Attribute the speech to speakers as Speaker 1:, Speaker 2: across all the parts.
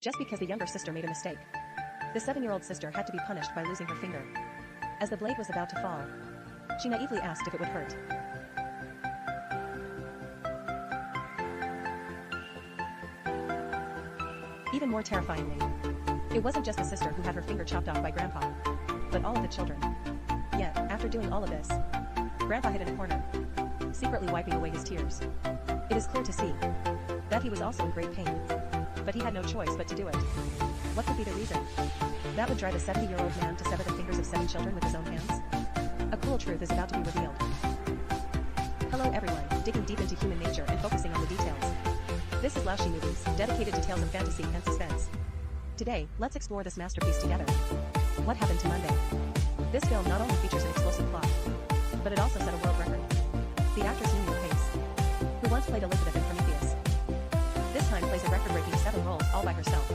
Speaker 1: just because the younger sister made a mistake. The 7-year-old sister had to be punished by losing her finger. As the blade was about to fall, she naively asked if it would hurt. Even more terrifyingly, it wasn't just the sister who had her finger chopped off by Grandpa, but all of the children. Yet, after doing all of this, Grandpa hid in a corner, secretly wiping away his tears. It is clear to see that he was also in great pain, but he had no choice but to do it. What could be the reason? That would drive a 70-year-old man to sever the fingers of 7 children with his own hands? A cruel truth is about to be revealed. Hello everyone, digging deep into human nature and focusing on the details. This is Laoshi Movies, dedicated to tales of fantasy and suspense. Today, let's explore this masterpiece together. What happened to Monday? This film not only features an explosive plot, but it also set a world record. The actress Unify, who once played Elizabeth in Prometheus, this time plays a record-breaking 7 roles all by herself.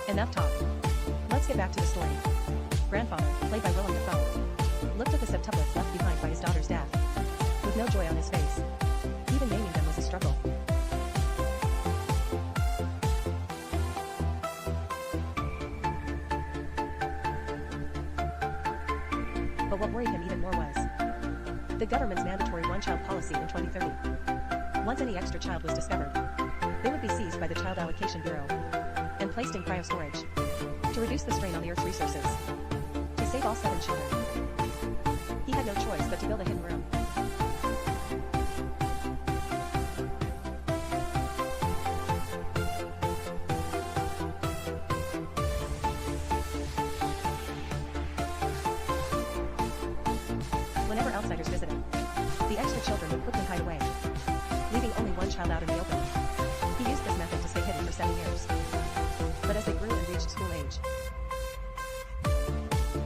Speaker 1: Enough talk. Let's get back to the story. Grandfather, played by Willem Dafoe, looked at the septuplets left behind by his daughter's death, with no joy on his face. Even naming them was a struggle. But what worried him even more was the government's mandatory one-child policy in 2030. Once any extra child was discovered, they would be seized by the Child Allocation Bureau and placed in cryo-storage to reduce the strain on the Earth's resources. To save all 7 children, he had no choice but to build a hidden room. Whenever outsiders visited, the extra children would quickly hide away, leaving only one child out in the open. He used this method to stay hidden for 7 years. But as they grew and reached school age,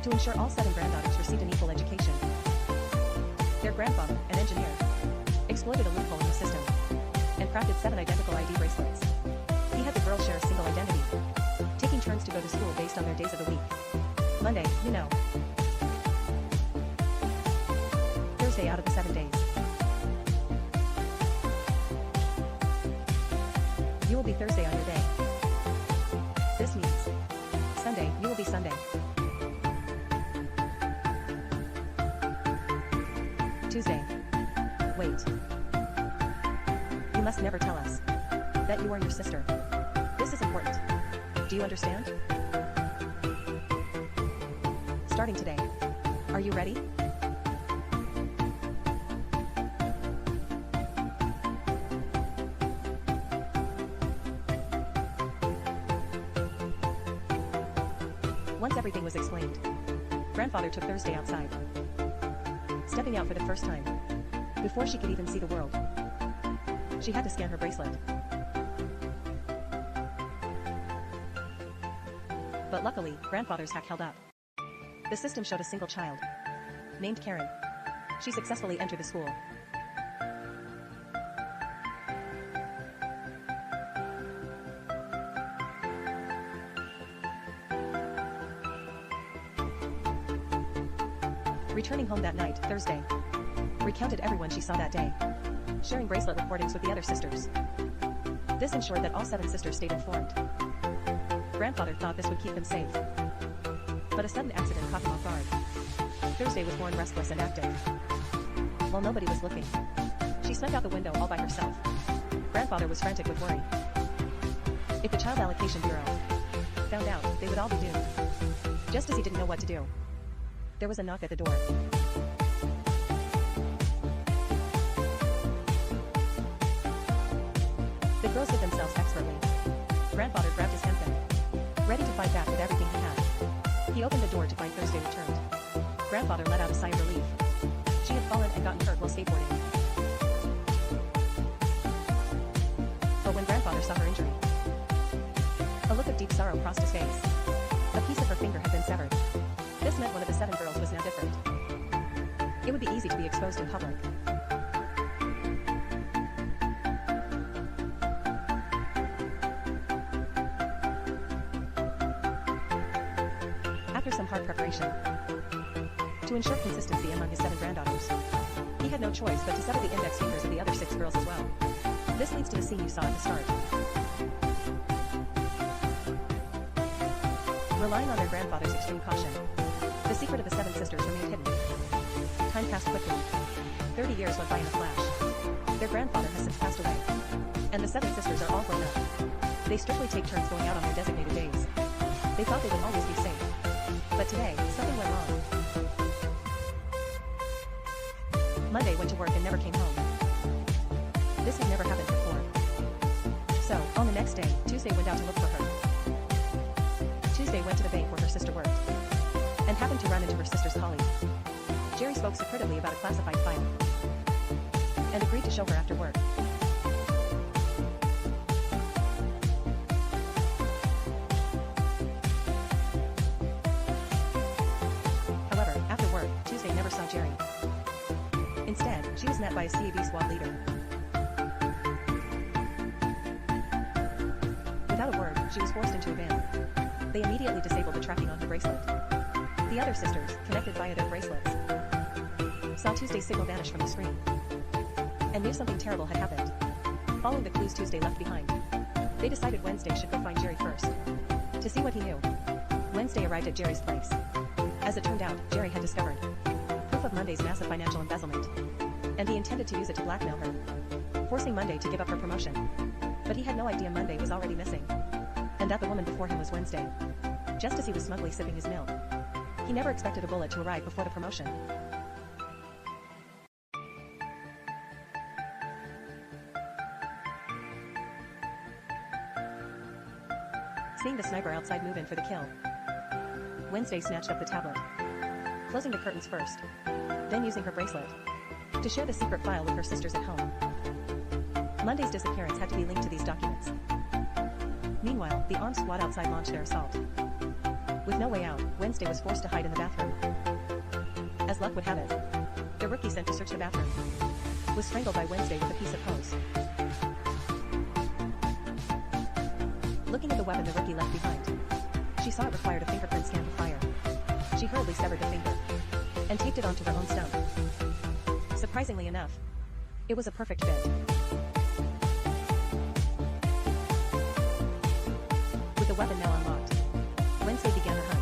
Speaker 1: to ensure all 7 granddaughters received an equal education, their grandfather, an engineer, exploited a loophole in the system and crafted 7 identical ID bracelets. He had the girls share a single identity, taking turns to go to school based on their days of the week. Monday, you know. Thursday out of the 7 days. You will be Thursday on your day. This means Sunday, you will be Sunday. Tuesday. Wait. You must never tell us that you are your sister. This is important. Do you understand? Starting today. Are you ready? Once everything was explained, Grandfather took Thursday outside, stepping out for the first time. Before she could even see the world, she had to scan her bracelet. But luckily, Grandfather's hack held up. The system showed a single child, named Karen. She successfully entered the school. Returning home that night, Thursday, recounted everyone she saw that day, sharing bracelet recordings with the other sisters. This ensured that all 7 sisters stayed informed. Grandfather thought this would keep them safe, but a sudden accident caught him off guard. Thursday was born restless and active. While nobody was looking, she snuck out the window all by herself. Grandfather was frantic with worry. If the Child Allocation Bureau found out, they would all be doomed. Just as he didn't know what to do, there was a knock at the door. The girls hid themselves expertly. Grandfather grabbed his handgun, ready to fight back with everything he had. He opened the door to find Thursday returned. Grandfather let out a sigh of relief. She had fallen and gotten hurt while skateboarding. But when Grandfather saw her injury, a look of deep sorrow crossed his face. A piece of her finger had been severed. This meant one of the 7 girls was now different. It would be easy to be exposed in public. After some hard preparation, to ensure consistency among his 7 granddaughters, he had no choice but to sever the index fingers of the other 6 girls as well. This leads to the scene you saw at the start. Relying on their grandfather's extreme caution, the secret of the 7 sisters remained hidden. Time passed quickly. 30 years went by in a flash. Their grandfather has since passed away, and the 7 sisters are all grown up. They strictly take turns going out on their designated days. They thought they would always be safe. But today, something went wrong. Monday went to work and never came home. This had never happened before. So, on the next day, Tuesday went out to look for her. Tuesday went to the bank where her sister worked, and happened to run into her sister's colleague. Jerry spoke secretively about a classified file, and agreed to show her after work. However, after work, Tuesday never saw Jerry. Instead, she was met by a CAB squad leader. Without a word, she was forced into a van. They immediately disabled the tracking on her bracelet. The other sisters, connected via their bracelets, saw Tuesday's signal vanish from the screen, and knew something terrible had happened. Following the clues Tuesday left behind, they decided Wednesday should go find Jerry first, to see what he knew. Wednesday arrived at Jerry's place. As it turned out, Jerry had discovered proof of Monday's massive financial embezzlement, and he intended to use it to blackmail her, forcing Monday to give up her promotion. But he had no idea Monday was already missing, and that the woman before him was Wednesday, just as he was smugly sipping his milk. He never expected a bullet to arrive before the promotion. Seeing the sniper outside move in for the kill, Wednesday snatched up the tablet, closing the curtains first, then using her bracelet to share the secret file with her sisters at home. Monday's disappearance had to be linked to these documents. Meanwhile, the armed squad outside launched their assault. With no way out, Wednesday was forced to hide in the bathroom. As luck would have it, the rookie sent to search the bathroom was strangled by Wednesday with a piece of hose. Looking at the weapon the rookie left behind, she saw it required a fingerprint scan for fire. She hurriedly severed the finger and taped it onto her own stump. Surprisingly enough, it was a perfect fit. With the weapon now unlocked, Wednesday began her hunt.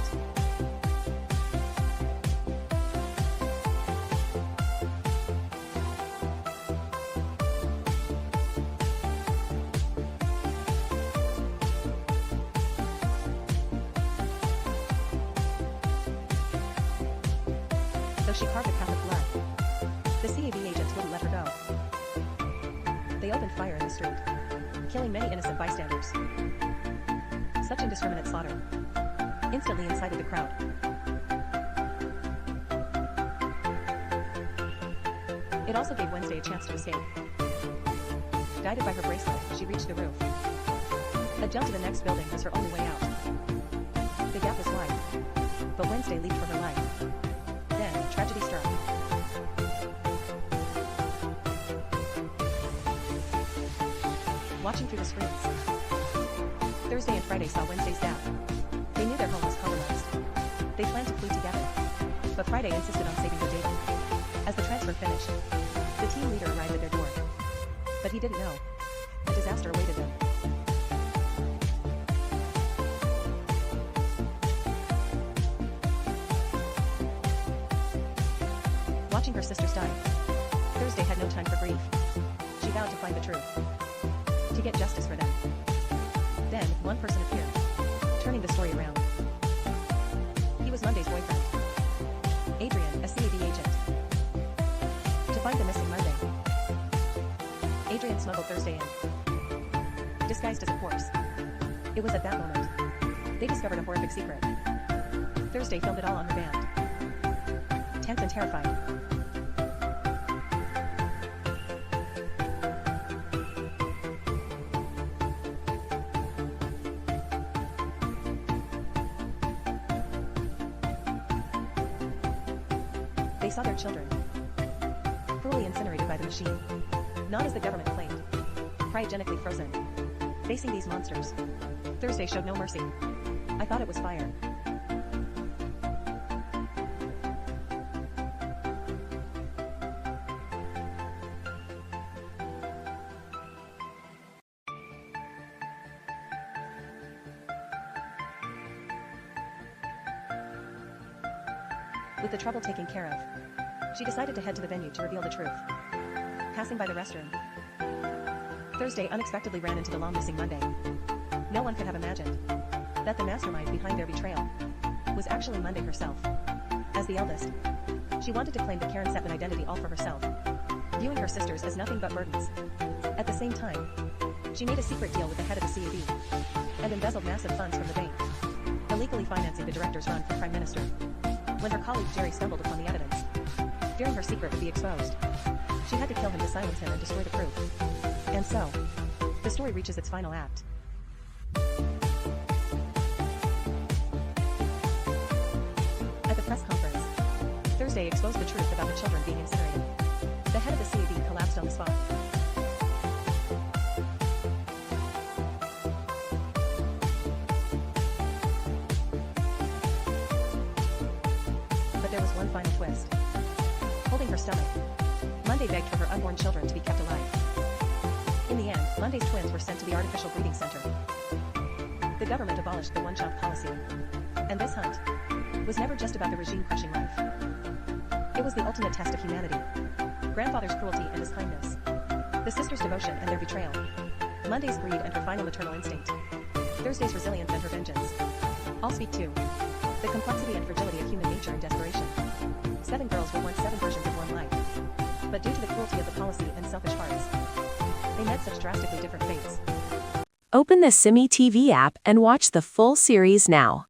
Speaker 1: Though she carved a path of blood, the CAB agents wouldn't let her go. They opened fire in the street, killing many innocent bystanders. Such indiscriminate slaughter instantly incited the crowd. It also gave Wednesday a chance to escape. Guided by her bracelet, she reached the roof. A jump to the next building was her only way out. The gap was wide, but Wednesday leaped for her life. Then, tragedy struck. Watching through the screens, Thursday and Friday saw Wednesday's death. They knew their home was compromised. They planned to flee together, but Friday insisted on saving the data. As the transfer finished, the team leader arrived at their door. But he didn't know a disaster awaited them. Watching her sisters die, Thursday had no time for grief. She vowed to find the truth, to get justice for them. Then, one person appeared, turning the story around. He was Monday's boyfriend, Adrian, a CAB agent. To find the missing Monday, Adrian smuggled Thursday in, disguised as a corpse. It was at that moment they discovered a horrific secret. Thursday filmed it all on her band. Tense and terrified, they saw their children cruelly incinerated by the machine. Not as the government claimed, cryogenically frozen. Facing these monsters, Thursday showed no mercy. I thought it was fire. With the trouble taken care of, she decided to head to the venue to reveal the truth. Passing by the restroom, Thursday unexpectedly ran into the long missing Monday. No one could have imagined that the mastermind behind their betrayal was actually Monday herself. As the eldest, she wanted to claim the Karen Setman identity all for herself, viewing her sisters as nothing but burdens. At the same time, she made a secret deal with the head of the CAB and embezzled massive funds from the bank, illegally financing the director's run for prime minister. When her colleague Jerry stumbled upon the evidence, fearing her secret would be exposed, she had to kill him to silence him and destroy the proof. And so, the story reaches its final act. At the press conference, Thursday exposed the truth about the children being incinerated. The head of the CAB collapsed on the spot. But there was one final twist. Holding her stomach, Monday begged for her unborn children to be kept alive. In the end, Monday's twins were sent to the artificial breeding center. The government abolished the one-child policy. And this hunt was never just about the regime-crushing life. It was the ultimate test of humanity. Grandfather's cruelty and his kindness. The sisters' devotion and their betrayal. Monday's greed and her final maternal instinct. Thursday's resilience and her vengeance. All speak to the complexity and fragility of human nature and desperation. 7 girls were once 7 versions of one life. But due to the cruelty of the policy and selfish hearts, they met such drastically different fates.
Speaker 2: Open the Simi TV app and watch the full series now.